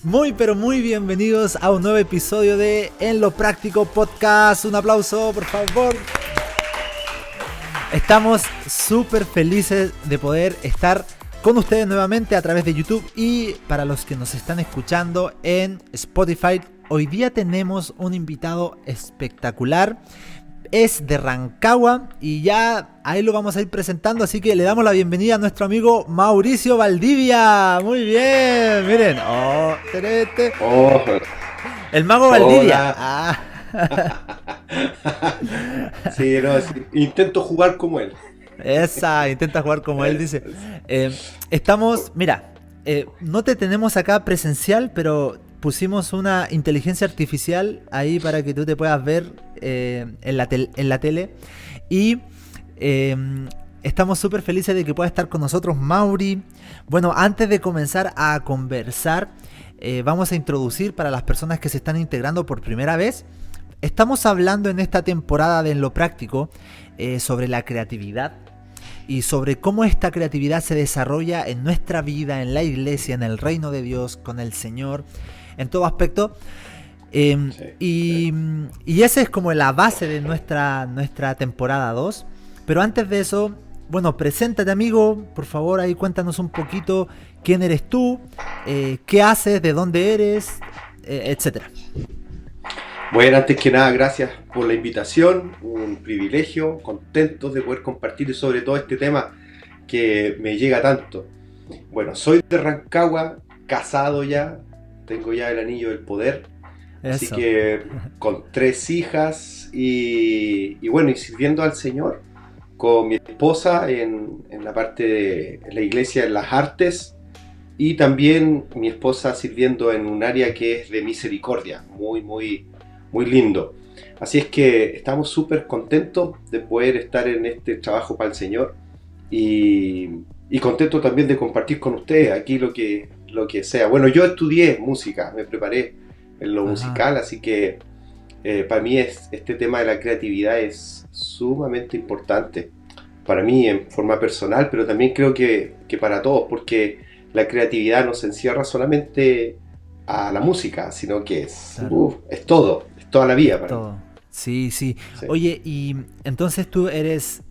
Muy pero muy bienvenidos a un nuevo episodio de En lo Práctico Podcast. Un aplauso, por favor. Estamos súper felices de poder estar con ustedes nuevamente a través de YouTube y para los que nos están escuchando en Spotify. Hoy día tenemos un invitado espectacular. Es de Rancagua y ya ahí lo vamos a ir presentando, así que le damos la bienvenida a nuestro amigo Mauricio Valdivia. Muy bien, miren. El mago Valdivia. Sí, no, intento jugar como él. Intenta jugar como él, dice. Estamos, mira, no te tenemos acá presencial, pero pusimos una inteligencia artificial ahí para que tú te puedas ver en la tele. Y estamos súper felices de que pueda estar con nosotros Mauri. Bueno, antes de comenzar a conversar, vamos a introducir para las personas que se están integrando por primera vez. Estamos hablando en esta temporada de En lo Práctico sobre la creatividad y sobre cómo esta creatividad se desarrolla en nuestra vida, en la iglesia, en el reino de Dios, con el Señor, en todo aspecto. Y esa es como la base de nuestra temporada 2. Pero antes de eso, bueno, preséntate, amigo, por favor, ahí cuéntanos un poquito quién eres tú, qué haces, de dónde eres, etcétera. Bueno, antes que nada, gracias por la invitación, un privilegio, contentos de poder compartir sobre todo este tema que me llega tanto. Bueno, soy de Rancagua, casado ya, tengo ya el anillo del poder, así que con 3 hijas y bueno, y sirviendo al Señor con mi esposa en la parte de la iglesia en las artes y también mi esposa sirviendo en un área que es de misericordia, muy lindo. Así es que estamos súper contentos de poder estar en este trabajo para el Señor y contento también de compartir con ustedes aquí lo que sea. Bueno, yo estudié música, me preparé en lo musical, así que para mí este tema de la creatividad es sumamente importante. Para mí en forma personal, pero también creo que para todos, porque la creatividad no se encierra solamente a la música, sino que es todo. Toda la vida para todo. mí. Sí. Oye, y entonces tú eres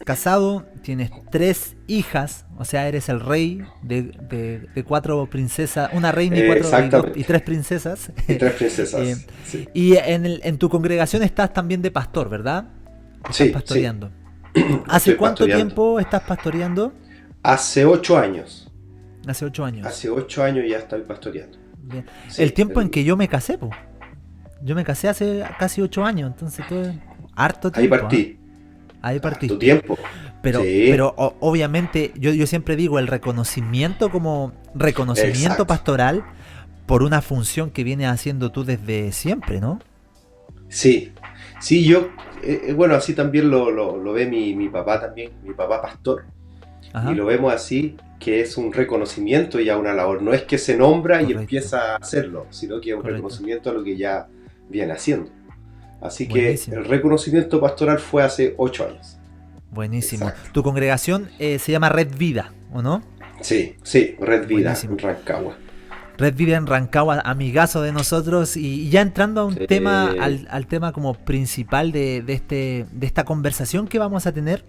casado, tienes 3 hijas, o sea, eres el rey de 4 princesas, una reina y 3 princesas. Y 3 princesas. Sí. Y en tu congregación estás también de pastor, ¿verdad? Estás pastoreando. Sí. ¿Hace cuánto tiempo estás pastoreando? Hace 8 años. Hace 8 años. Hace 8 años ya estoy pastoreando. Bien. Sí, el tiempo en que yo me casé, po. Yo me casé hace casi 8 años, entonces todo harto tiempo. Ahí partí. Harto tiempo. Pero obviamente yo siempre digo el reconocimiento como reconocimiento pastoral por una función que vienes haciendo tú desde siempre, ¿no? Sí, yo, bueno, así también lo ve mi papá también, mi papá pastor. Ajá. Y lo vemos así, que es un reconocimiento y a una labor. No es que se nombra y empieza a hacerlo, sino que es un reconocimiento a lo que ya viene haciendo. Así Buenísimo. Que el reconocimiento pastoral fue hace 8 años. Buenísimo. Exacto. Tu congregación se llama Red Vida, ¿o no? Sí, Red Vida. Buenísimo. En Rancagua. Red Vida en Rancagua, amigazo de nosotros. Y ya entrando a un tema, al tema como principal de esta conversación que vamos a tener,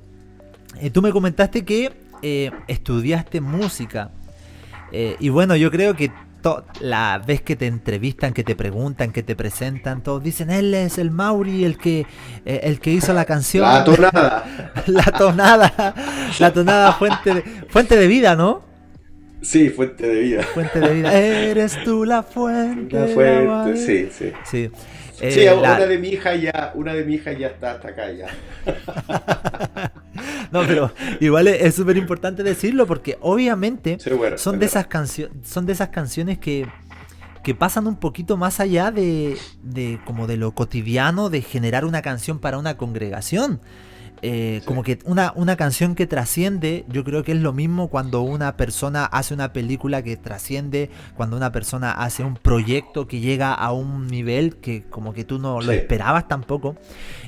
tú me comentaste que estudiaste música. Y bueno, yo creo que la vez que te entrevistan, que te preguntan, que te presentan, todos dicen, él es el Mauri, el que hizo la canción. La tonada. La tonada fuente de vida, ¿no? Sí, fuente de vida. Fuente de vida. Eres tú la fuente. La fuente, sí. Sí. Una de mi hija ya está hasta acá ya. No, pero igual es súper importante decirlo porque obviamente son de esas canciones que pasan un poquito más allá de como de lo cotidiano de generar una canción para una congregación. como que una canción que trasciende. Yo creo que es lo mismo cuando una persona hace una película que trasciende, cuando una persona hace un proyecto que llega a un nivel que como que tú no lo Sí, esperabas tampoco.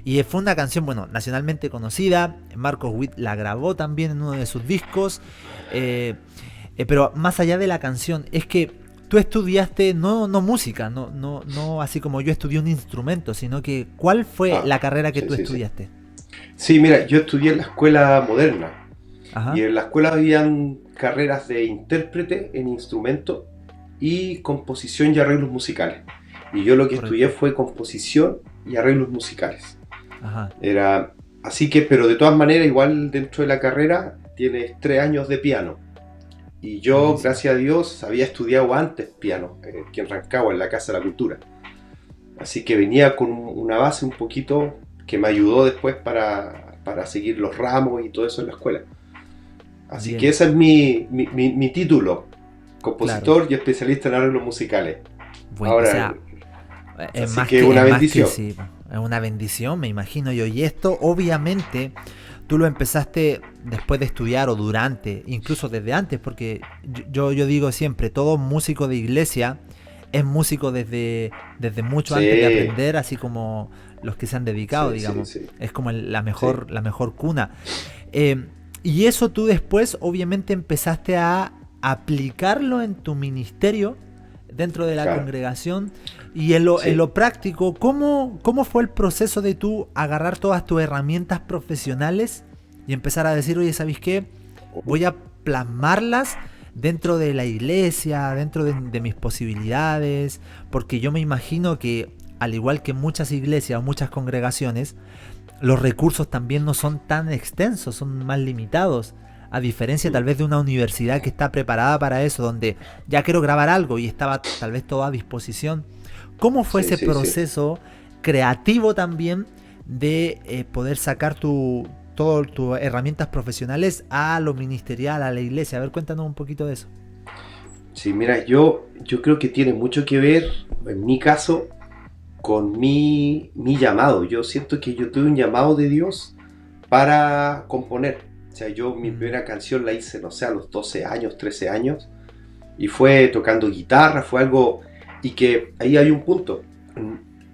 Y fue una canción, bueno, nacionalmente conocida. Marcos Witt la grabó también en uno de sus discos. eh, pero más allá de la canción, es que tú estudiaste no música, no así como yo estudié un instrumento, sino que ¿cuál fue ah, la carrera que sí, tú sí, sí. estudiaste? Sí, mira, yo estudié en la escuela moderna y Ajá, en la escuela habían carreras de intérprete en instrumento y composición y arreglos musicales. Y yo lo que estudié correcto. fue composición y arreglos musicales. Ajá, Era así que, pero de todas maneras, igual dentro de la carrera tienes 3 años de piano. Y yo, buenísimo. gracias a Dios, había estudiado antes piano, aquí en Rancagua, en la Casa de la Cultura. Así que venía con una base un poquito que me ayudó después para seguir los ramos y todo eso en la escuela. Así que Bien, ese es mi título, claro. compositor y especialista en arreglos musicales. Bueno, o Ahora, sea, así que una es más que bendición. sí, es una bendición, me imagino yo. Y esto, obviamente, tú lo empezaste después de estudiar o durante, incluso desde antes, porque yo digo siempre, todo músico de iglesia es músico desde mucho antes de Sí, aprender, así como los que se han dedicado, sí, sí, digamos. sí, Es como sí. la mejor cuna. Eh, y eso tú después, obviamente, empezaste a aplicarlo en tu ministerio dentro de la Claro, congregación y en sí. lo práctico, ¿cómo fue el proceso de tú agarrar todas tus herramientas profesionales y empezar a decir, oye, ¿sabéis qué? Voy a plasmarlas dentro de la iglesia, dentro de mis posibilidades, porque yo me imagino que al igual que muchas iglesias o muchas congregaciones, los recursos también no son tan extensos, son más limitados. A diferencia tal Mm. vez de una universidad que está preparada para eso, donde ya quiero grabar algo y estaba tal vez todo a disposición. ¿Cómo fue Sí, ese sí, sí. proceso creativo también de poder sacar todas tus herramientas profesionales a lo ministerial, a la iglesia? A ver, cuéntanos un poquito de eso. Sí, mira, yo creo que tiene mucho que ver, en mi caso, con mi llamado. Yo siento que yo tuve un llamado de Dios para componer. O sea, yo mi Mm, primera canción la hice, no sé, a los 12 años, 13 años, y fue tocando guitarra, fue algo, y que ahí hay un punto.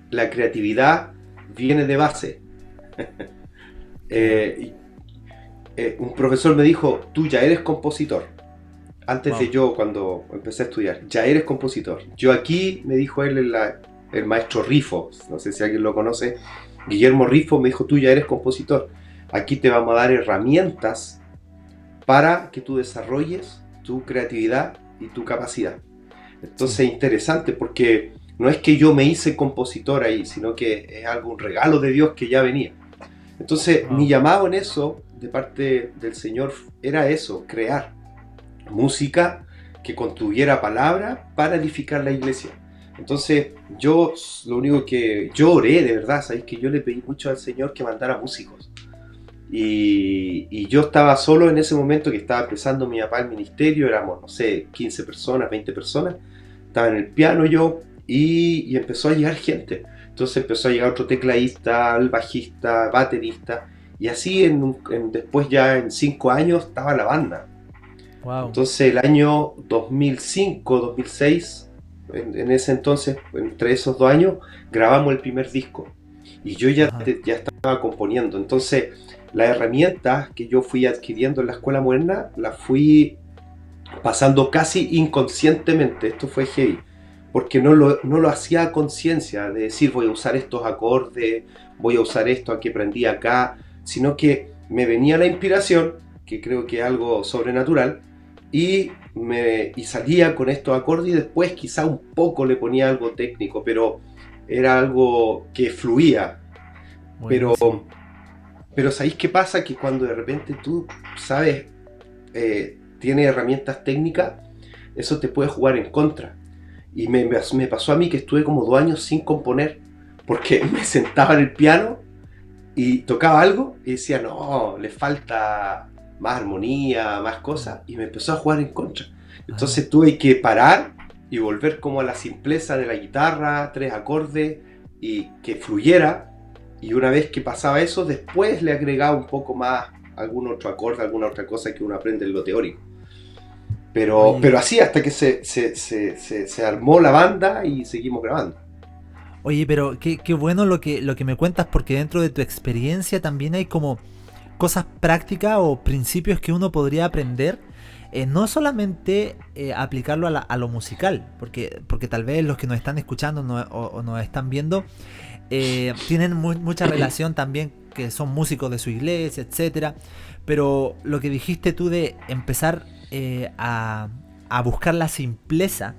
La creatividad viene de base. claro. Eh, un profesor me dijo, tú ya eres compositor. Antes de Wow. yo, cuando empecé a estudiar, ya eres compositor. Yo aquí, me dijo él, el maestro Rifo, no sé si alguien lo conoce, Guillermo Rifo me dijo, tú ya eres compositor. Aquí te vamos a dar herramientas para que tú desarrolles tu creatividad y tu capacidad. Sí. Entonces es interesante porque no es que yo me hice compositor ahí, sino que es algo, un regalo de Dios que ya venía. Entonces mi Wow. llamado en eso, de parte del Señor, era eso, crear música que contuviera palabra para edificar la iglesia. Entonces yo lo único que yo oré de verdad, sabéis que yo le pedí mucho al Señor que mandara músicos. Y yo estaba solo en ese momento que estaba empezando mi papá el ministerio, éramos, no sé, 15 personas, 20 personas, estaba en el piano yo y empezó a llegar gente. Entonces empezó a llegar otro tecladista, el bajista, baterista, y así después ya en 5 años estaba la banda. Wow. Entonces el año 2005, 2006, en ese entonces, entre esos 2 años, grabamos el primer disco. Y yo ya, Ajá. ya estaba componiendo. Entonces las herramientas que yo fui adquiriendo en la escuela moderna, las fui pasando casi inconscientemente. Esto fue heavy. Porque no lo hacía a conciencia de decir voy a usar estos acordes, voy a usar esto que aprendí acá, sino que me venía la inspiración, que creo que es algo sobrenatural, y salía con estos acordes y después quizá un poco le ponía algo técnico, pero era algo que fluía. Pero, Buenísimo. pero ¿sabéis qué pasa? Que cuando de repente tú sabes, tienes herramientas técnicas, eso te puede jugar en contra. Y me pasó a mí que estuve como 2 años sin componer, porque me sentaba en el piano y tocaba algo y decía, no, le falta más armonía, más cosas, y me empezó a jugar en contra. Ajá. Entonces tuve que parar y volver como a la simpleza de la guitarra, 3 acordes, y que fluyera, Y una vez que pasaba eso, después le agregaba un poco más algún otro acorde, alguna otra cosa que uno aprende en lo teórico. Pero así hasta que se armó la banda y seguimos grabando. Oye, pero qué bueno lo que me cuentas, porque dentro de tu experiencia también hay como cosas prácticas o principios que uno podría aprender, no solamente aplicarlo a lo musical, porque tal vez los que nos están escuchando o nos están viendo tienen mucha relación también, que son músicos de su iglesia, etcétera. Pero lo que dijiste tú de empezar a buscar la simpleza,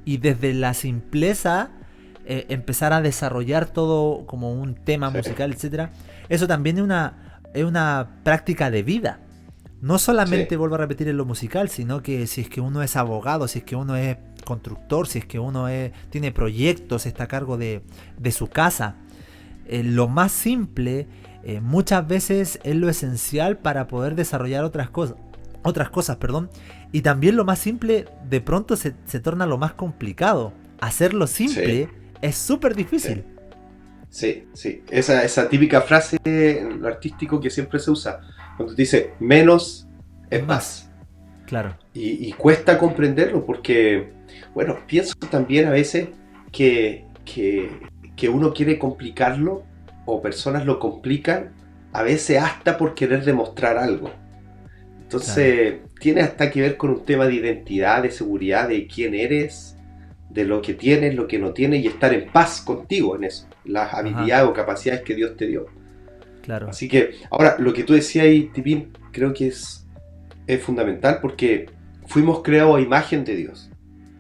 y desde la simpleza empezar a desarrollar todo como un tema musical, etcétera, eso también es una práctica de vida. No solamente, vuelvo a repetir, en lo musical, sino que si es que uno es abogado, si es que uno es constructor, si es que uno tiene proyectos, está a cargo de su casa, lo más simple muchas veces es lo esencial para poder desarrollar otras cosas, y también lo más simple de pronto se torna lo más complicado. Hacerlo simple es súper difícil. Sí. Esa típica frase en lo artístico que siempre se usa, cuando te dice menos es más. Claro. Y cuesta comprenderlo porque, bueno, pienso también a veces que uno quiere complicarlo, o personas lo complican, a veces hasta por querer demostrar algo. Entonces, tiene hasta que ver con un tema de identidad, de seguridad, de quién eres, de lo que tienes, lo que no tienes, y estar en paz contigo en eso, las habilidades o capacidades que Dios te dio. Claro. Así que, ahora, lo que tú decías ahí, Tipín, creo que es fundamental, porque fuimos creados a imagen de Dios.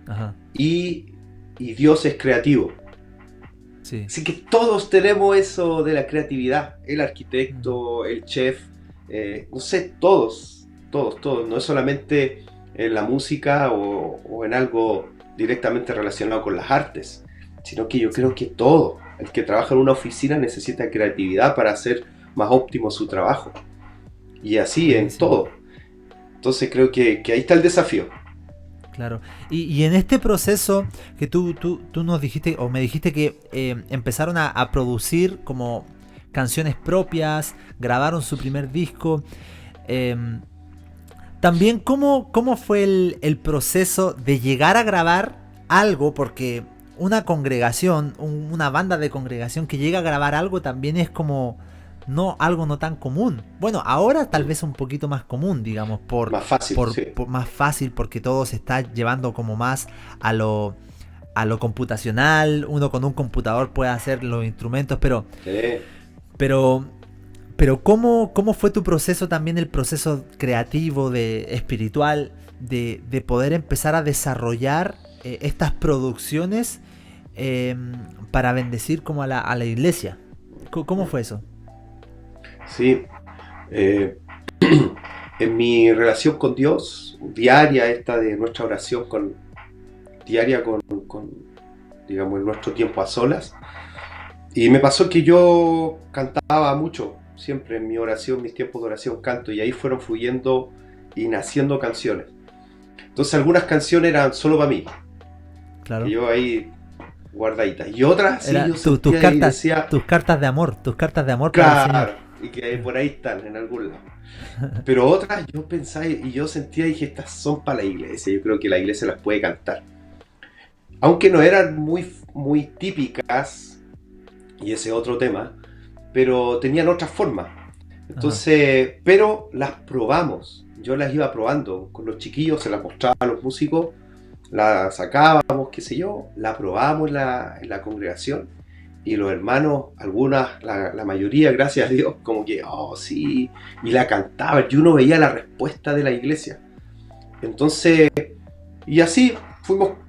Ajá. Y Dios es creativo. Sí. Así que todos tenemos eso de la creatividad. El arquitecto, el chef, no sé, todos. No es solamente en la música o en algo directamente relacionado con las artes, sino que yo creo que todo. El que trabaja en una oficina necesita creatividad para hacer más óptimo su trabajo. Y así en todo. Entonces creo que ahí está el desafío. Claro. Y en este proceso que tú nos dijiste, o me dijiste que empezaron a producir como canciones propias, grabaron su primer disco. También, ¿cómo fue el proceso de llegar a grabar algo? Porque una congregación, una banda de congregación que llega a grabar algo también es como algo no tan común. Bueno, ahora tal vez un poquito más común, digamos, más fácil, más fácil, porque todo se está llevando como más a lo computacional. Uno con un computador puede hacer los instrumentos, pero ¿cómo fue tu proceso también, el proceso creativo, espiritual, de poder empezar a desarrollar estas producciones para bendecir como a la iglesia? ¿Cómo fue eso? Sí, en mi relación con Dios, diaria esta de nuestra oración diaria con digamos, en nuestro tiempo a solas, y me pasó que yo cantaba mucho, siempre en mi oración, mis tiempos de oración canto, y ahí fueron fluyendo y naciendo canciones. Entonces algunas canciones eran solo para mí, claro, que yo ahí guardaditas, y otras sí, yo tus cartas de amor claro, para el Señor. Y que por ahí están en algún lado. Pero otras yo pensaba y yo sentía, dije, estas son para la iglesia, yo creo que la iglesia las puede cantar, aunque no eran muy típicas, y ese otro tema, pero tenían otras formas. Entonces, pero las probamos, yo las iba probando con los chiquillos, se las mostraba a los músicos, la sacábamos, qué sé yo, la probábamos en la congregación, y los hermanos, algunas, la mayoría, gracias a Dios, como que, oh sí, y la cantaban, y uno veía la respuesta de la iglesia. Entonces, y así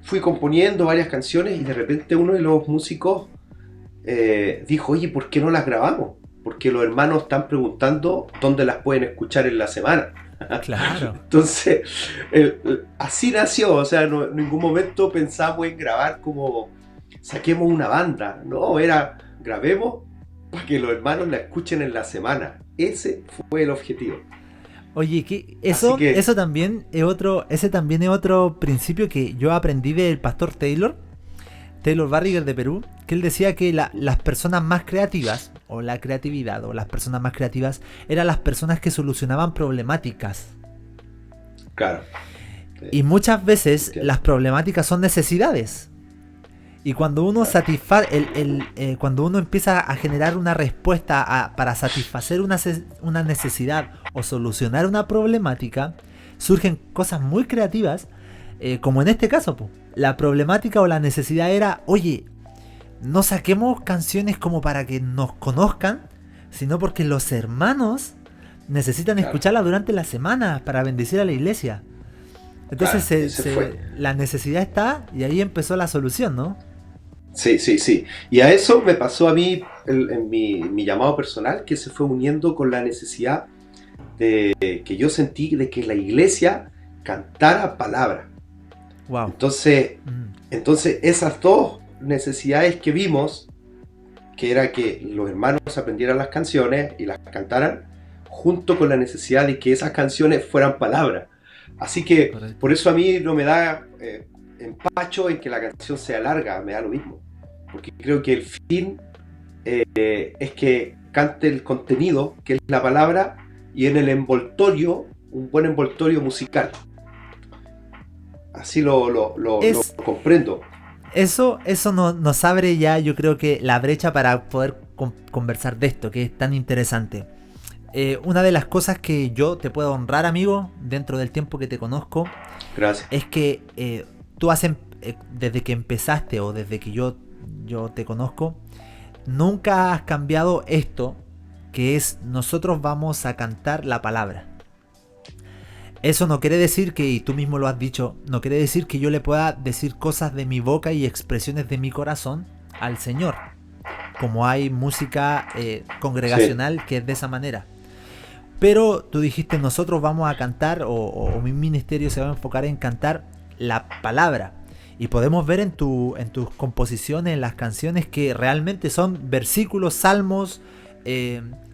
fui componiendo varias canciones, y de repente uno de los músicos dijo, oye, ¿por qué no las grabamos? Porque los hermanos están preguntando dónde las pueden escuchar en la semana. Claro. Entonces, así nació, o sea, en ningún momento pensamos en grabar como saquemos una banda, no, era grabemos para que los hermanos la escuchen en la semana. Ese fue el objetivo. Oye, eso también es otro principio que yo aprendí del pastor Taylor Barriger de Perú, que él decía que las personas más creativas, o la creatividad, o las personas más creativas, eran las personas que solucionaban problemáticas. Claro. Y muchas veces Entiendo. las problemáticas son necesidades. Y cuando uno cuando uno empieza a generar una respuesta para satisfacer una necesidad o solucionar una problemática, surgen cosas muy creativas, como en este caso, po. La problemática o la necesidad era, oye, no saquemos canciones como para que nos conozcan, sino porque los hermanos necesitan Claro. escucharla durante la semana para bendecir a la iglesia. Entonces Claro, ese fue. la necesidad está y ahí empezó la solución, ¿no? Sí, sí, sí. Y a eso me pasó a mí en mi llamado personal, que se fue uniendo con la necesidad que yo sentí de que la iglesia cantara palabra. Wow. Entonces esas dos necesidades que vimos, que era que los hermanos aprendieran las canciones y las cantaran, junto con la necesidad de que esas canciones fueran palabra. Así que Correcto. por eso a mí no me da empacho en que la canción sea larga, me da lo mismo. Porque creo que el fin es que cante el contenido, que es la palabra, y en el envoltorio, un buen envoltorio musical. Así lo comprendo. Eso nos abre ya, yo creo que la brecha para poder conversar de esto, que es tan interesante. Una de las cosas que yo te puedo honrar, amigo, dentro del tiempo que te conozco, Gracias. es que tú desde que empezaste o desde que yo te conozco, nunca has cambiado esto, que es nosotros vamos a cantar la palabra. Eso no quiere decir que, y tú mismo lo has dicho, no quiere decir que yo le pueda decir cosas de mi boca y expresiones de mi corazón al Señor, como hay música congregacional que es de esa manera. Pero tú dijiste, nosotros vamos a cantar, o mi ministerio se va a enfocar en cantar la palabra. Y podemos ver en tus composiciones, en las canciones, que realmente son versículos, salmos,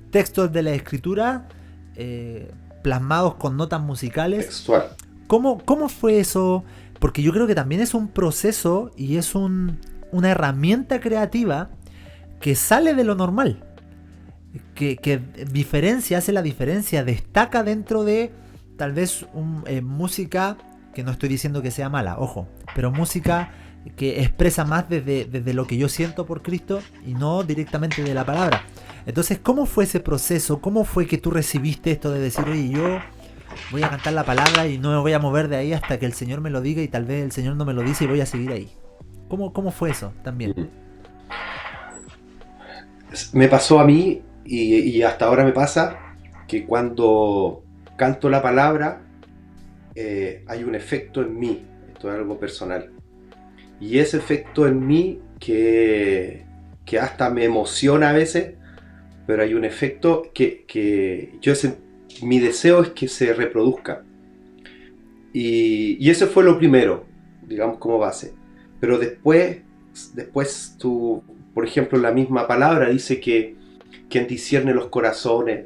textos de la escritura, plasmados con notas musicales. Textual. ¿Cómo fue eso? Porque yo creo que también es un proceso y es una herramienta creativa que sale de lo normal. Que hace la diferencia, destaca dentro de tal vez música, que no estoy diciendo que sea mala, ojo, pero música que expresa más desde lo que yo siento por Cristo y no directamente de la palabra. Entonces, ¿cómo fue ese proceso? ¿Cómo fue que tú recibiste esto de decir, oye, yo voy a cantar la palabra y no me voy a mover de ahí hasta que el Señor me lo diga, y tal vez el Señor no me lo dice y voy a seguir ahí? ¿Cómo fue eso también? Me pasó a mí y hasta ahora me pasa que cuando canto la palabra hay un efecto en mí. Esto es algo personal. Y ese efecto en mí que hasta me emociona a veces, pero hay un efecto que mi deseo es que se reproduzca. Y ese fue lo primero, digamos, como base. Pero después tú, por ejemplo, la misma palabra dice que quien discierne los corazones,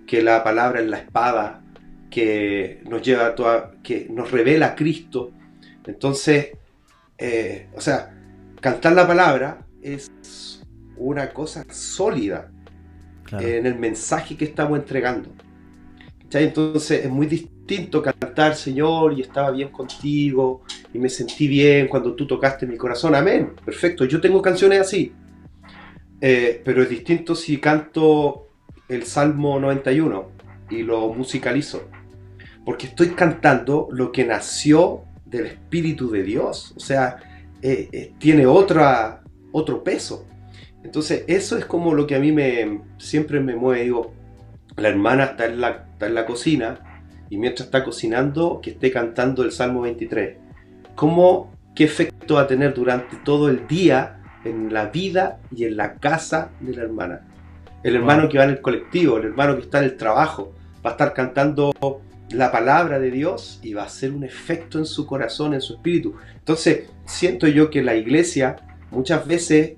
que la palabra es la espada, que nos lleva que nos revela a Cristo. Entonces, cantar la palabra es una cosa sólida. Claro. En el mensaje que estamos entregando. ¿Cachai? Entonces es muy distinto cantar, Señor, y estaba bien contigo, y me sentí bien cuando tú tocaste mi corazón. Amén, perfecto, yo tengo canciones así. Pero es distinto si canto el Salmo 91 y lo musicalizo. Porque estoy cantando lo que nació del Espíritu de Dios. O sea, tiene otro peso. Entonces eso es como lo que a mí siempre me mueve. Digo, la hermana está en la cocina, y mientras está cocinando, que esté cantando el Salmo 23. ¿Qué efecto va a tener durante todo el día en la vida y en la casa de la hermana? El hermano que va en el colectivo, el hermano que está en el trabajo, va a estar cantando la palabra de Dios y va a hacer un efecto en su corazón, en su espíritu. Entonces siento yo que la iglesia muchas veces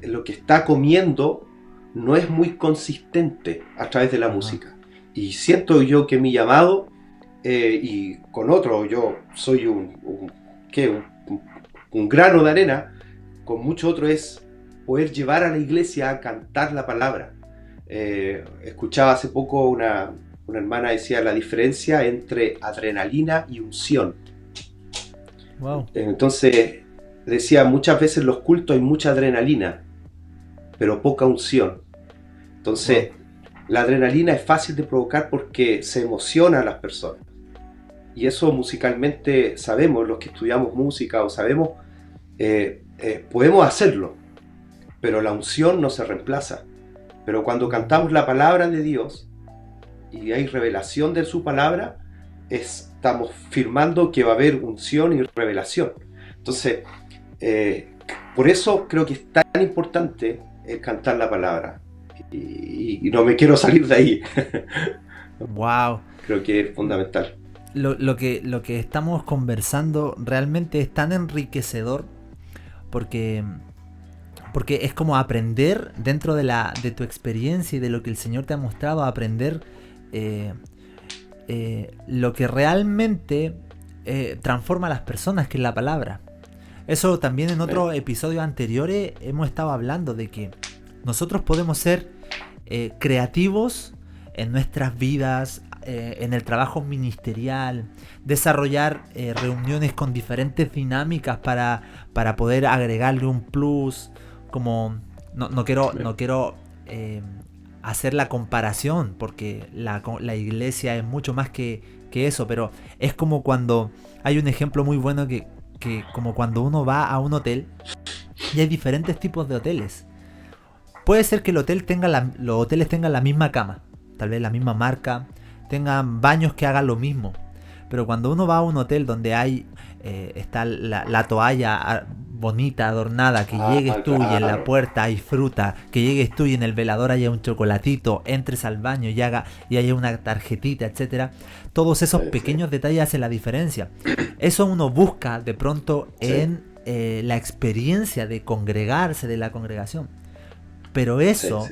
lo que está comiendo no es muy consistente a través de la música. Y siento yo que mi llamado, y con otro, yo soy un grano de arena, con mucho otro es poder llevar a la iglesia a cantar la palabra. Escuchaba hace poco una hermana decía la diferencia entre adrenalina y unción. Wow. Entonces decía, muchas veces en los cultos hay mucha adrenalina, pero poca unción. Entonces, la adrenalina es fácil de provocar porque se emociona a las personas. Y eso musicalmente sabemos, los que estudiamos música o sabemos, podemos hacerlo, pero la unción no se reemplaza. Pero cuando cantamos la palabra de Dios y hay revelación de su palabra, estamos firmando que va a haber unción y revelación. Entonces, por eso creo que es tan importante el cantar la palabra. Y no me quiero salir de ahí. Wow. Creo que es fundamental. Lo que estamos conversando realmente es tan enriquecedor porque es como aprender dentro de tu experiencia y de lo que el Señor te ha mostrado, aprender lo que realmente transforma a las personas, que es la palabra. Eso también en otros episodios anteriores hemos estado hablando de que nosotros podemos ser creativos en nuestras vidas, en el trabajo ministerial, desarrollar reuniones con diferentes dinámicas para poder agregarle un plus. Como no quiero hacer la comparación, porque la iglesia es mucho más que eso, pero es como cuando hay un ejemplo muy bueno que como cuando uno va a un hotel y hay diferentes tipos de hoteles. Puede ser que los hoteles tengan la misma cama, tal vez la misma marca, tengan baños que hagan lo mismo. Pero cuando uno va a un hotel donde está la toalla bonita, adornada, que llegues tú y en la puerta hay fruta, que llegues tú y en el velador haya un chocolatito, entres al baño y haya una tarjetita, etcétera. Todos esos pequeños detalles hacen la diferencia. Eso uno busca de pronto en la experiencia de congregarse, de la congregación. Pero eso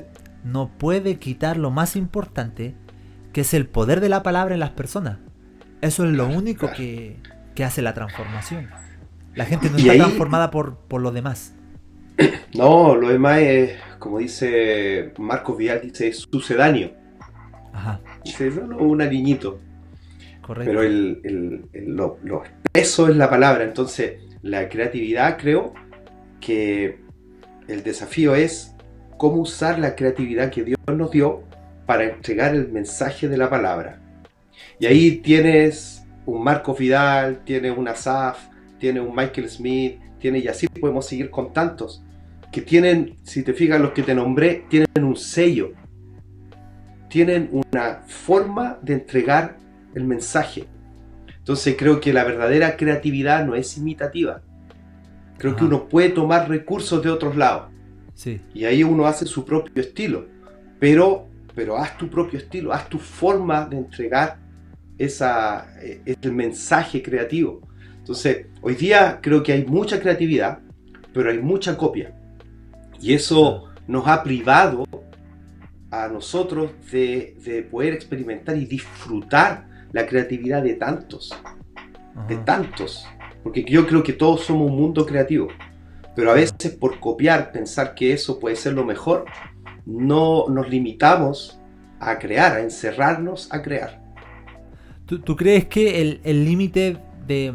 no puede quitar lo más importante, que es el poder de la palabra en las personas. Eso es lo único que hace la transformación. La gente no está transformada por lo demás. No, lo demás es, como dice Marcos Vidal, dice, es sucedáneo. Ajá. Dice, no, un niñito. Correcto. Pero lo espeso es la palabra. Entonces, la creatividad, creo que el desafío es cómo usar la creatividad que Dios nos dio para entregar el mensaje de la palabra. Y ahí tienes un Marcos Vidal, tienes un Asaf, tienes un Michael Smith, y así podemos seguir con tantos que tienen, si te fijas, los que te nombré, tienen un sello, tienen una forma de entregar el mensaje. Entonces creo que la verdadera creatividad no es imitativa. Creo que uno puede tomar recursos de otros lados. Sí. Y ahí uno hace su propio estilo. Pero haz tu propio estilo, haz tu forma de entregar el mensaje creativo. Entonces, hoy día creo que hay mucha creatividad, pero hay mucha copia. Y eso nos ha privado a nosotros de poder experimentar y disfrutar la creatividad de tantos. De tantos. Porque yo creo que todos somos un mundo creativo. Pero a veces por copiar, pensar que eso puede ser lo mejor, no nos limitamos a crear, a encerrarnos a crear. ¿Tú crees que el límite de...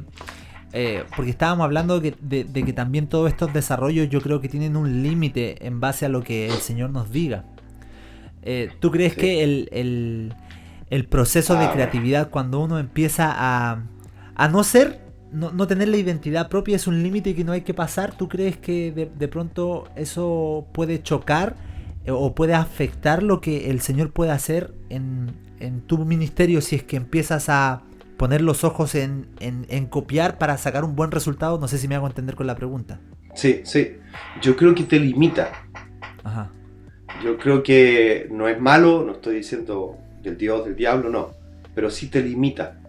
porque estábamos hablando de que también todos estos desarrollos yo creo que tienen un límite en base a lo que el Señor nos diga. ¿Tú crees que el proceso de creatividad, cuando uno empieza a no tener la identidad propia, es un límite que no hay que pasar? ¿Tú crees que de pronto eso puede chocar o puede afectar lo que el Señor puede hacer en tu ministerio si es que empiezas a poner los ojos en copiar para sacar un buen resultado? No sé si me hago entender con la pregunta. Sí. Yo creo que te limita. Ajá. Yo creo que no es malo, no estoy diciendo del Dios, del diablo, no. Pero sí te limita.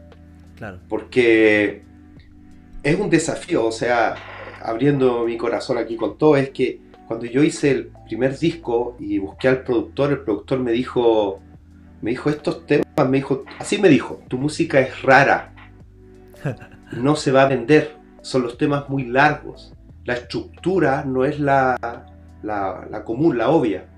Claro. Porque es un desafío, o sea, abriendo mi corazón aquí con todo, es que cuando yo hice el primer disco y busqué al productor, el productor me dijo estos temas, así me dijo, tu música es rara, no se va a vender, son los temas muy largos, la estructura no es la la común, la obvia.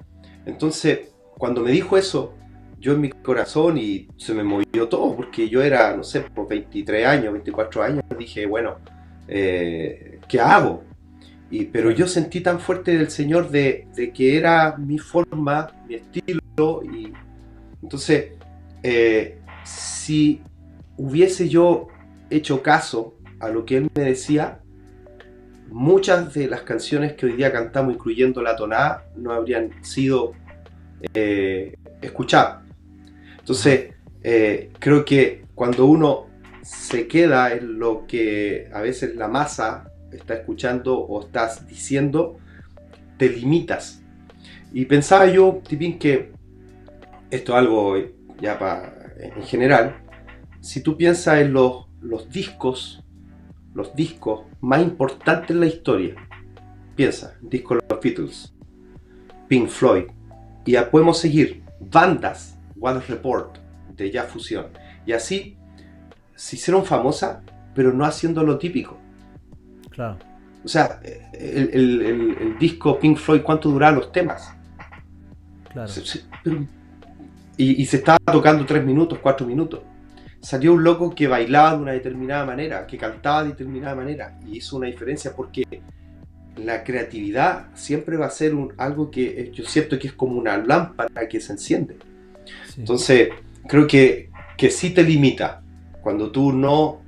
Entonces, cuando me dijo eso, yo en mi corazón y se me movió todo, porque yo era, no sé, por 23 años, 24 años, dije, bueno, ¿qué hago? Pero yo sentí tan fuerte del Señor de que era mi forma, mi estilo, y entonces, si hubiese yo hecho caso a lo que Él me decía, muchas de las canciones que hoy día cantamos, incluyendo la tonada, no habrían sido escuchadas. Entonces, creo que cuando uno se queda en lo que a veces la masa está escuchando o estás diciendo, te limitas. Y pensaba yo, Tipín, que esto es algo ya en general, si tú piensas en los discos más importantes en la historia, piensa, discos de los Beatles, Pink Floyd, y ya podemos seguir, bandas, Weather Report, de jazz fusión, y así se hicieron famosas, pero no haciendo lo típico. Claro. O sea, el disco Pink Floyd, ¿cuánto duraban los temas? Claro. Y se estaba tocando 3 minutos, 4 minutos. Salió un loco que bailaba de una determinada manera, que cantaba de determinada manera, y hizo una diferencia, porque la creatividad siempre va a ser algo que yo siento que es como una lámpara que se enciende. Sí. Entonces, creo que sí te limita cuando tú no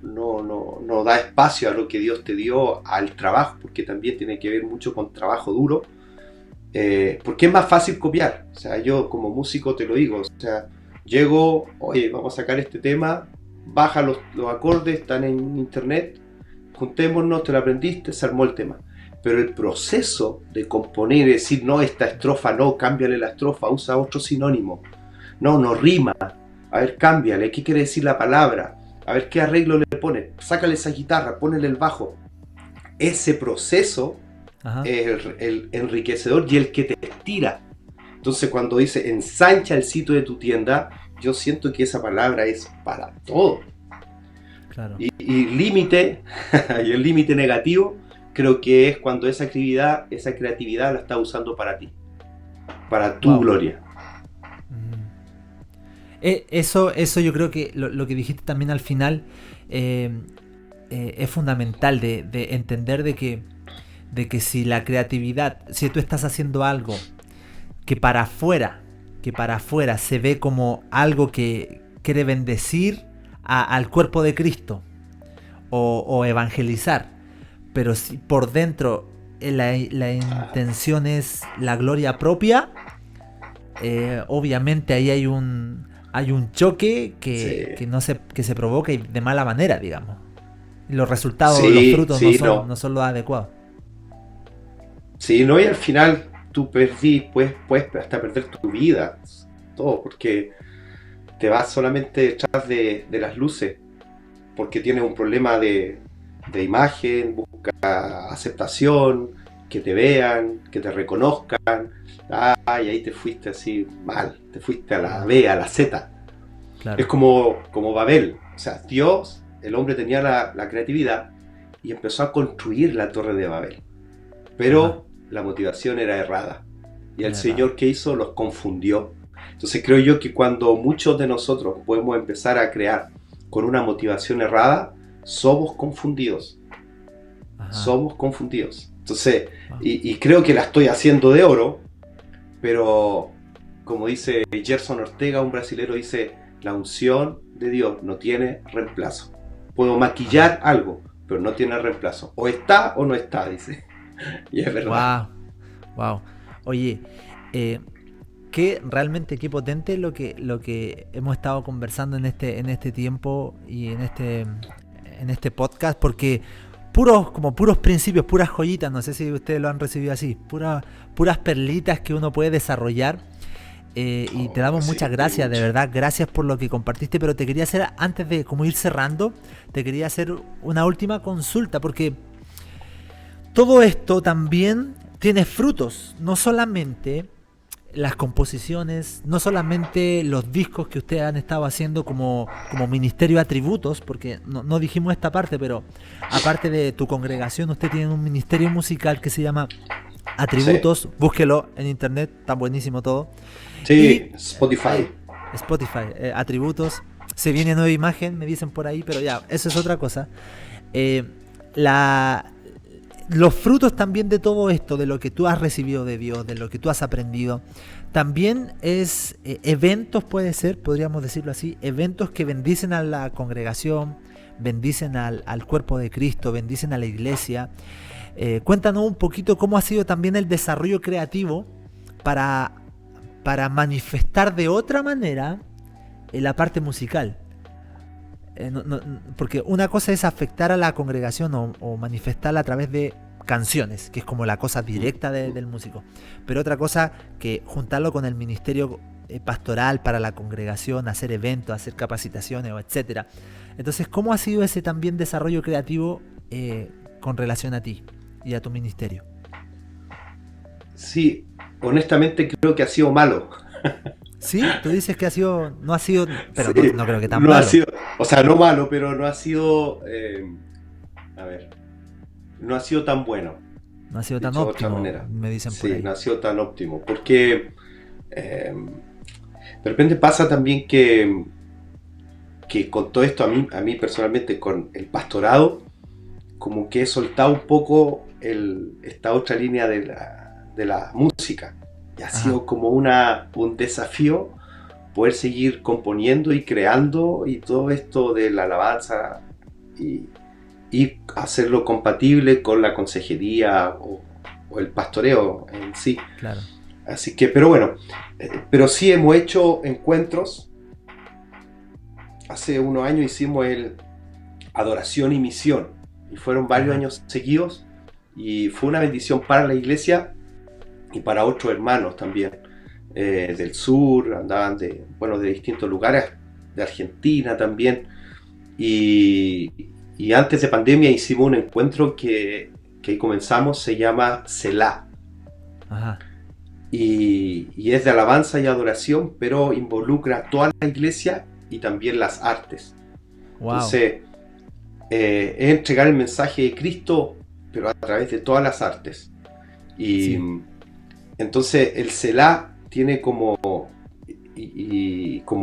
das espacio a lo que Dios te dio, al trabajo, porque también tiene que ver mucho con trabajo duro, porque es más fácil copiar. O sea, yo como músico te lo digo, o sea, llego, oye, vamos a sacar este tema, baja los acordes, están en internet, juntémonos, te lo aprendiste, se armó el tema. Pero el proceso de componer, decir, no, esta estrofa no, cámbiale la estrofa, usa otro sinónimo, no rima, a ver, cámbiale, ¿qué quiere decir la palabra? A ver qué arreglo le pone, sácale esa guitarra, ponele el bajo. Ese proceso es el enriquecedor y el que te estira. Entonces, cuando dice ensancha el sitio de tu tienda, yo siento que esa palabra es para todo. Claro. Y límite, y el límite negativo, creo que es cuando esa creatividad la estás usando para ti, para tu gloria. Eso yo creo que lo que dijiste también al final es fundamental de entender de que si la creatividad, si tú estás haciendo algo que para afuera se ve como algo que quiere bendecir al cuerpo de Cristo o evangelizar, pero si por dentro la intención es la gloria propia, obviamente ahí hay un choque que se provoca y de mala manera, digamos. Y los resultados, los frutos no son los adecuados. Sí, no, y al final tú puedes hasta perder tu vida, todo, porque te vas solamente detrás de las luces, porque tienes un problema de imagen, busca aceptación, que te vean, que te reconozcan. Y ahí te fuiste así mal, te fuiste a la B, a la Z. Claro. Es como Babel, o sea, Dios, el hombre tenía la creatividad y empezó a construir la torre de Babel, pero la motivación era errada, y el Señor, ¿qué hizo? Los confundió. Entonces creo yo que cuando muchos de nosotros podemos empezar a crear con una motivación errada, somos confundidos. Somos confundidos. Entonces, y creo que la estoy haciendo de oro, pero como dice Gerson Ortega, un brasilero, dice, la unción de Dios no tiene reemplazo. Puedo maquillar algo, pero no tiene reemplazo. O está o no está, dice. Y es verdad. Wow. Oye, realmente qué potente lo que hemos estado conversando en este tiempo y en este podcast, porque puros principios, puras joyitas, no sé si ustedes lo han recibido así, puras perlitas que uno puede desarrollar, y te damos muchas gracias, de verdad, gracias por lo que compartiste, pero te quería hacer, antes de como ir cerrando, te quería hacer una última consulta, porque todo esto también tiene frutos, no solamente las composiciones, no solamente los discos que ustedes han estado haciendo como ministerio de atributos, porque no dijimos esta parte, pero aparte de tu congregación, ustedes tienen un ministerio musical que se llama Atributos, búsquelo en internet, está buenísimo todo. Sí, Y Spotify. Spotify, atributos, se viene nueva imagen, me dicen por ahí, pero ya, eso es otra cosa. Eh, los frutos también de todo esto, de lo que tú has recibido de Dios, de lo que tú has aprendido, también es eventos, puede ser, podríamos decirlo así, eventos que bendicen a la congregación, bendicen al cuerpo de Cristo, bendicen a la iglesia. Cuéntanos un poquito cómo ha sido también el desarrollo creativo para manifestar de otra manera la parte musical. Porque una cosa es afectar a la congregación o manifestarla a través de canciones, que es como la cosa directa del músico. Pero otra cosa que juntarlo con el ministerio pastoral para la congregación, hacer eventos, hacer capacitaciones, etcétera. Entonces, ¿cómo ha sido ese también desarrollo creativo con relación a ti y a tu ministerio? Sí, honestamente creo que ha sido malo. Sí, tú dices que no ha sido, pero Sí, no creo que tan no malo. ha sido, o sea, no malo, pero no ha sido, no ha sido tan bueno. No ha sido tan Dicho de otra óptimo, manera. me dicen por Sí, ahí. no ha sido tan óptimo, porque de repente pasa también que con todo esto, a mí personalmente, con el pastorado, como que he soltado un poco esta otra línea de la música. Y ha sido como un desafío poder seguir componiendo y creando y todo esto de la alabanza y hacerlo compatible con la consejería o el pastoreo en sí. Claro. Así que, pero bueno, pero sí hemos hecho encuentros. Hace unos años hicimos el Adoración y Misión y fueron varios años seguidos y fue una bendición para la iglesia y para otros hermanos también del sur, andaban de distintos lugares, de Argentina también, y antes de pandemia hicimos un encuentro que ahí comenzamos, se llama Selah. Ajá. Y es de alabanza y adoración, pero involucra toda la iglesia y también las artes. Wow. Entonces es entregar el mensaje de Cristo, pero a través de todas las artes. Y sí. Entonces el Selah tiene como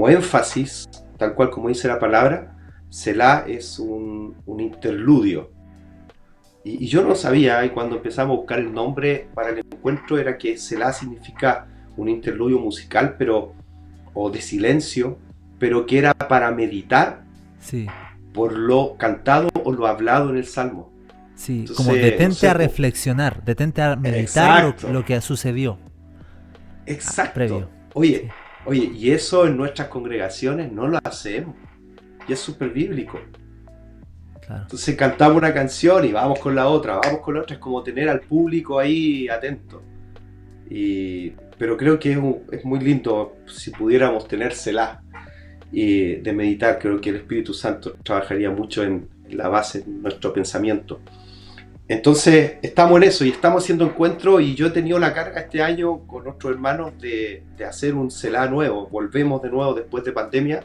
énfasis, tal cual como dice la palabra, Selah es un interludio. Y yo no sabía, y cuando empezamos a buscar el nombre para el encuentro, era que Selah significa un interludio musical, o de silencio, pero que era para meditar, sí, por lo cantado o lo hablado en el Salmo. Sí, entonces, como detente a reflexionar, detente a meditar lo que sucedió. Exacto. Previo. Oye, y eso en nuestras congregaciones no lo hacemos. Y es súper bíblico. Claro. Entonces cantamos una canción y vamos con la otra, es como tener al público ahí atento. Pero creo que es muy lindo si pudiéramos tener Selah y de meditar. Creo que el Espíritu Santo trabajaría mucho en la base de nuestro pensamiento. Entonces estamos en eso y estamos haciendo encuentros, y yo he tenido la carga este año con nuestros hermanos de hacer un Selah nuevo. Volvemos de nuevo después de pandemia,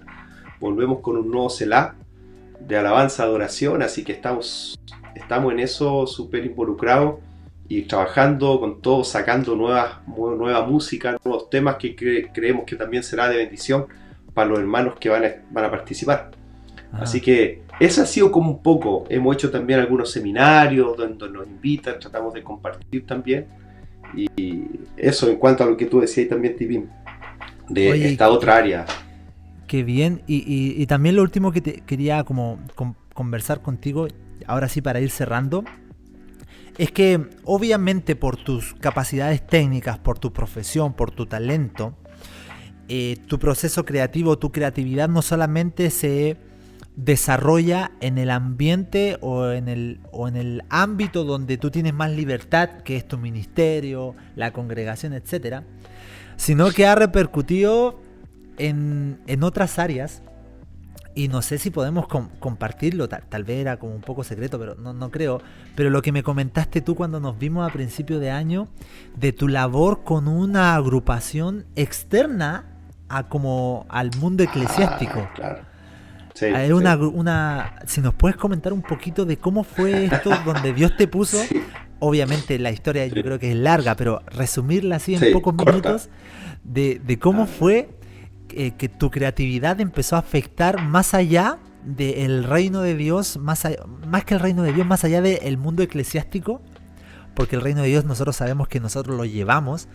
volvemos con un nuevo Selah de alabanza, adoración, así que estamos en eso súper involucrados y trabajando con todo, sacando nueva música, nuevos temas que creemos que también será de bendición para los hermanos que van a participar. Así que eso ha sido como un poco. Hemos hecho también algunos seminarios donde nos invitan, tratamos de compartir también. Y eso en cuanto a lo que tú decías también, Tipín, de esta otra área. Qué bien. Y también lo último que te quería como conversar contigo, ahora sí para ir cerrando, es que obviamente por tus capacidades técnicas, por tu profesión, por tu talento, tu proceso creativo, tu creatividad no solamente se desarrolla en el ambiente o en el ámbito donde tú tienes más libertad, que es tu ministerio, la congregación, etcétera, sino que ha repercutido en otras áreas. Y no sé si podemos compartirlo, tal vez era como un poco secreto, pero no creo. Pero lo que me comentaste tú cuando nos vimos a principio de año, de tu labor con una agrupación externa al mundo eclesiástico. Claro. Sí, si nos puedes comentar un poquito de cómo fue esto, donde Dios te puso obviamente la historia yo creo que es larga, pero resumirla así en Sí, pocos corta. minutos de cómo fue que tu creatividad empezó a afectar más allá del reino de Dios, más que el reino de Dios, más allá del mundo eclesiástico, porque el reino de Dios nosotros sabemos que nosotros lo llevamos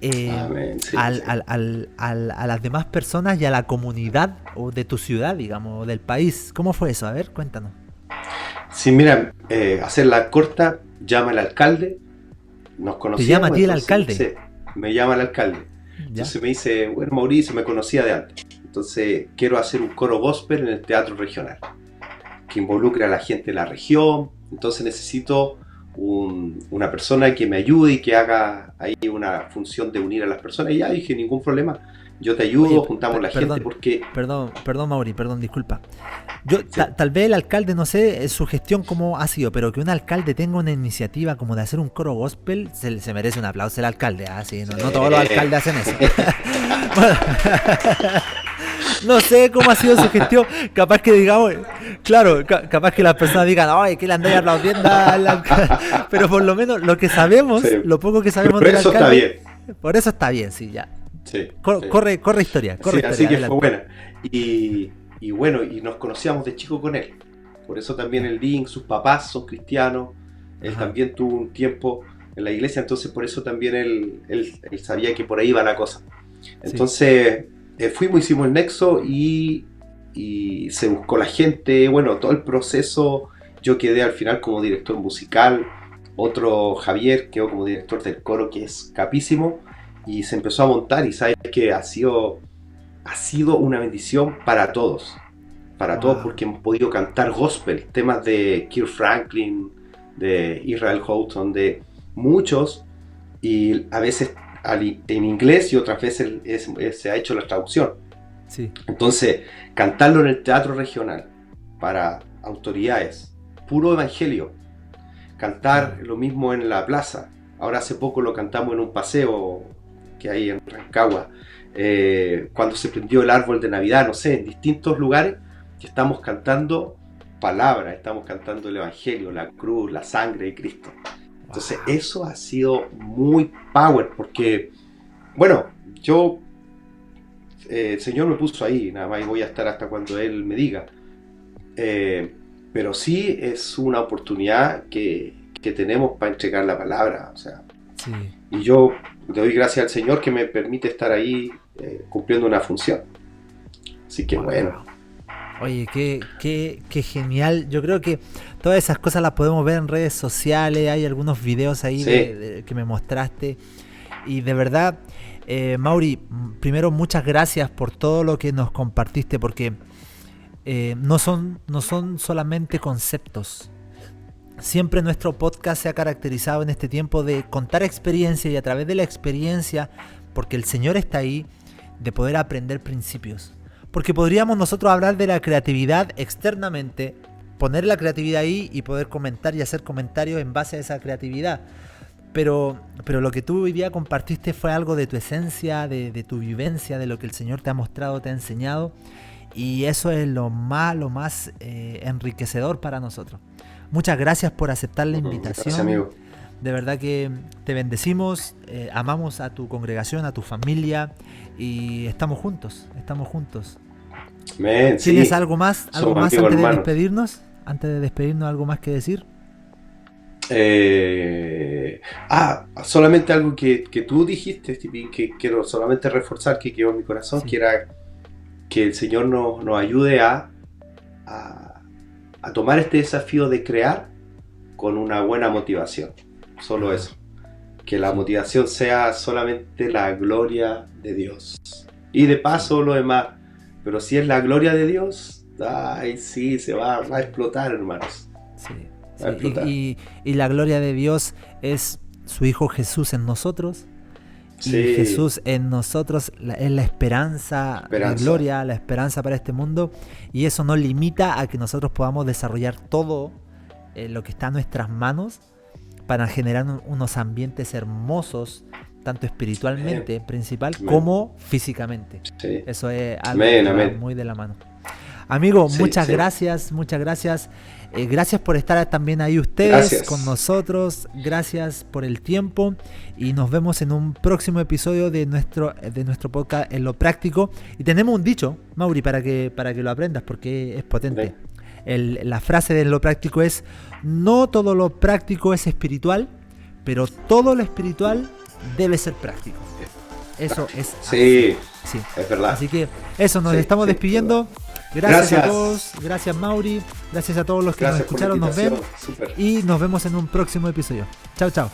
Amén. Sí, a sí. las demás personas y a la comunidad o de tu ciudad, digamos, o del país. ¿Cómo fue eso? A ver, cuéntanos. Sí, mira, hacerla corta, llama el alcalde, nos ¿Te conocíamos. llama a ti el entonces, alcalde? sí, me llama el alcalde. ¿Ya? Entonces me dice, bueno, Mauricio, me conocía de antes. Entonces quiero hacer un coro gospel en el teatro regional, que involucre a la gente de la región. Entonces necesito una persona que me ayude y que haga ahí una función de unir a las personas. Y ya dije, ningún problema, yo te ayudo, Oye, juntamos la perdón, gente porque... perdón, Mauri, perdón, disculpa. Yo, Sí. tal vez el alcalde, no sé su gestión cómo ha sido, pero que un alcalde tenga una iniciativa como de hacer un coro gospel, se merece un aplauso el alcalde. Sí, no todos los alcaldes hacen eso. Bueno, no sé cómo ha sido su gestión. Capaz que digamos, claro, capaz que las personas digan, ay, que le andáis aplaudiendo al alcalde. Pero por lo menos lo que sabemos, Sí. lo poco que sabemos Por del eso alcalde. está bien. Por eso está bien, sí, ya. Sí, sí. Corre historia, Sí, así que adelante. fue buena. Y bueno, y nos conocíamos de chico con él. Por eso también el link, sus papás son cristianos. Él Ajá. también tuvo un tiempo en la iglesia, entonces por eso también él sabía que por ahí iba la cosa. Entonces fuimos, hicimos el nexo y se buscó la gente, bueno, todo el proceso. Yo quedé al final como director musical, otro Javier quedó como director del coro, que es capísimo, y se empezó a montar y sabes que ha sido una bendición para todos, porque hemos podido cantar gospel, temas de Kirk Franklin, de Israel Houghton, de muchos, y a veces en inglés y otras veces se ha hecho la traducción. Sí. Entonces, cantarlo en el teatro regional para autoridades, puro evangelio. Cantar lo mismo en la plaza. Ahora hace poco lo cantamos en un paseo que hay en Rancagua. Cuando se prendió el árbol de Navidad, no sé, en distintos lugares, que estamos cantando palabras, estamos cantando el evangelio, la cruz, la sangre de Cristo. Entonces eso ha sido muy power, porque, bueno, yo, el Señor me puso ahí, nada más, y voy a estar hasta cuando Él me diga. Pero sí es una oportunidad que tenemos para entregar la palabra, o sea. Sí. Y yo le doy gracias al Señor que me permite estar ahí cumpliendo una función. Así que bueno. Oye, qué genial. Yo creo que todas esas cosas las podemos ver en redes sociales. Hay algunos videos ahí Sí. que me mostraste. Y de verdad, Mauri, primero muchas gracias por todo lo que nos compartiste, porque no son solamente conceptos. Siempre nuestro podcast se ha caracterizado en este tiempo de contar experiencia, y a través de la experiencia, porque el Señor está ahí, de poder aprender principios. Porque podríamos nosotros hablar de la creatividad externamente, poner la creatividad ahí y poder comentar y hacer comentarios en base a esa creatividad. Pero lo que tú hoy día compartiste fue algo de tu esencia, de tu vivencia, de lo que el Señor te ha mostrado, te ha enseñado. Y eso es lo más enriquecedor para nosotros. Muchas gracias por aceptar la invitación. Gracias, amigo. De verdad que te bendecimos, amamos a tu congregación, a tu familia, y estamos juntos. Man, ¿Tienes sí. algo más Somos antes amigos, de hermano. despedirnos? Antes de despedirnos, ¿algo más que decir? Solamente algo que tú dijiste, Stevie, que quiero solamente reforzar, que quedó en mi corazón, Sí. que era que el Señor nos ayude a tomar este desafío de crear con una buena motivación. Solo eso. Que la motivación sea solamente la gloria de Dios. Y de paso lo demás. Pero si es la gloria de Dios, ay, sí, se va a explotar, hermanos. Sí. Va a explotar. Y la gloria de Dios es su Hijo Jesús en nosotros. Sí. Y Jesús en nosotros es la esperanza, la gloria, la esperanza para este mundo. Y eso no limita a que nosotros podamos desarrollar todo lo que está en nuestras manos para generar unos ambientes hermosos, tanto espiritualmente, principal, como físicamente. Sí. Eso es algo que va muy de la mano. Amigo, Sí, muchas sí. gracias, muchas gracias. Gracias por estar también ahí ustedes Gracias. con nosotros. Gracias por el tiempo. Y nos vemos en un próximo episodio de nuestro podcast En lo Práctico. Y tenemos un dicho, Mauri, para que lo aprendas porque es potente. La frase de En lo Práctico es: no todo lo práctico es espiritual, pero todo lo espiritual debe ser práctico. Eso es Sí, así. es verdad. Así que eso, nos Sí, estamos sí, despidiendo. Gracias a todos, gracias Mauri, gracias a todos los que nos escucharon, nos ven Súper. y nos vemos en un próximo episodio. Chao, chao.